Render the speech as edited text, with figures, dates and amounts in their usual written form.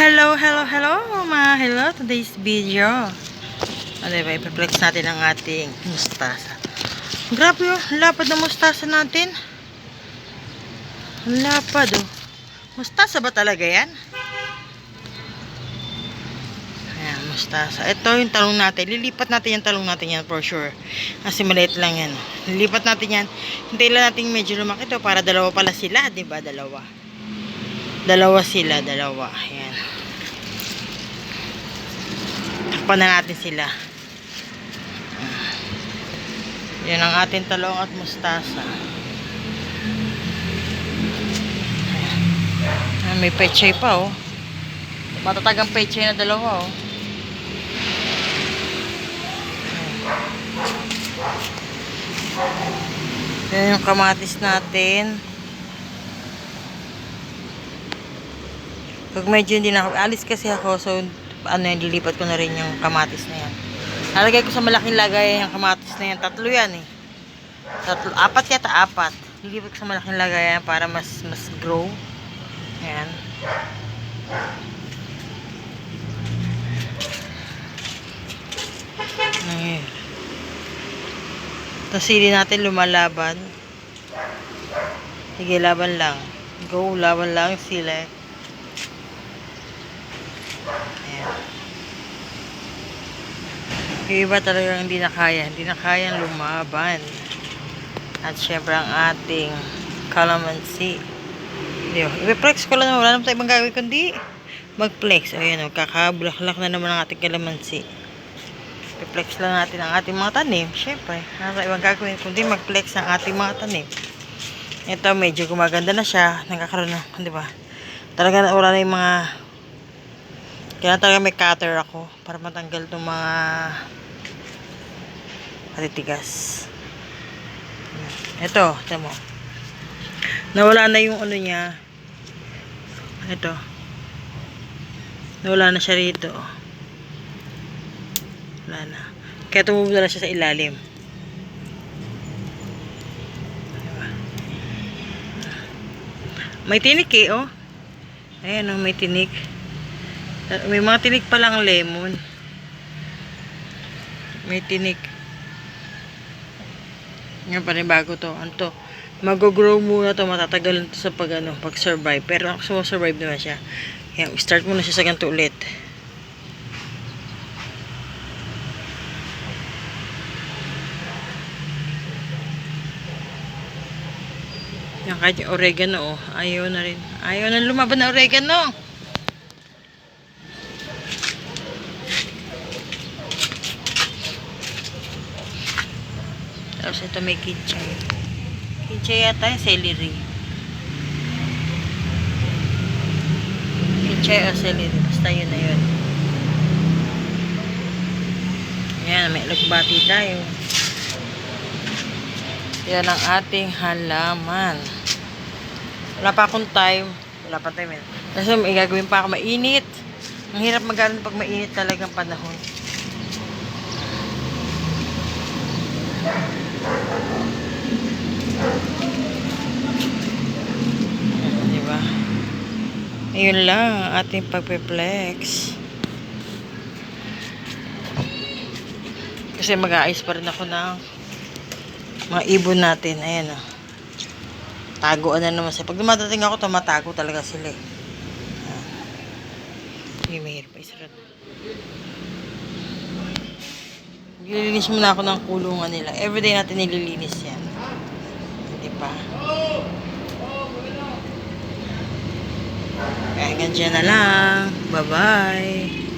Hello mga hello. Today's video. Diba, ipiplex natin ang ating mustasa. Grabe oh, lapad na mustasa natin. Ang lapad oh. Mustasa ba talaga yan? Ayan, mustasa. Ito yung talong natin. Lilipat natin yung talong natin yan for sure. Kasi maliit lang yan. Lilipat natin yan. Hintayin lang natin medyo lumaki to para dalawa pala sila. Diba? Dalawa sila. Ayan. Takpan na natin sila. Yan ang ating talong at mustasa. Ayan, may pechay pa oh. Matatagang pechay na dalawa oh. Yan yung kamatis natin. Pag medyo hindi na alis kasi ako, so nililipat ko na rin yung kamatis na yan. Nalagay ko sa malaking lagayan yung kamatis na yan. 3 yan eh. 4. Nililipat ko sa malaking lagayan para mas grow. Ayan. Ayan. Tapos sili natin lumalaban. Sige, laban lang. Go, laban lang sila. Yung iba talagang hindi na kayang lumaban. At syempre ang ating calamansi. I-flex ko lang naman. Wala naman tayo ibang gagawin kundi mag-flex. Ayan o, kakabulaklak na naman ang ating calamansi. I-flex lang natin ang ating mga tanim. Syempre, wala tayo ibang gagawin kundi mag-flex ang ating mga tanim. Ito, medyo gumaganda na siya. Nagkakaroon na, di ba? Talaga wala na yung mga... Kaya talaga may cutter ako para matanggal itong mga matitigas. Ito, ito mo. Nawala na yung ano niya. Ito. Nawala na siya rito. Wala na. Kaya tumubo na siya sa ilalim. Diba? May tinik eh, oh. Ayan, oh, may tinik. May mga tinik palang lemon. May tinik. Ngayon panibago to. Anto, mag-grow muna to. Matatagal to sa pag-survive. Pero ako survive naman siya. Yan, start muna siya sa ganito ulit. Yan, kahit yung oregano, oh. Ayaw na rin. Ayaw na lumaban na oregano. Tapos ito may kitchay. Kitchay yata yung celery. Kitchay o celery. Basta yun na yun. Ayan, may lagbati tayo. Yan ang ating halaman. Wala pa akong time. Wala pa time yun. Kasi may gagawin pa ako mainit. Ang hirap mag-aron pag mainit talagang panahon. Diba? Ayun lang ang ating pagpe-flex. Kasi mag-aayos pa rin ako ng mga ibon natin. Ayan o. Taguan na naman siya. Pag dumadating ako, tumatago talaga sila eh. Hindi mahirap pa isarad. Nililinis muna ako ng kulungan nila. Everyday natin nililinis yan. Hindi pa. Kaya hanggang dyan na lang. Bye-bye.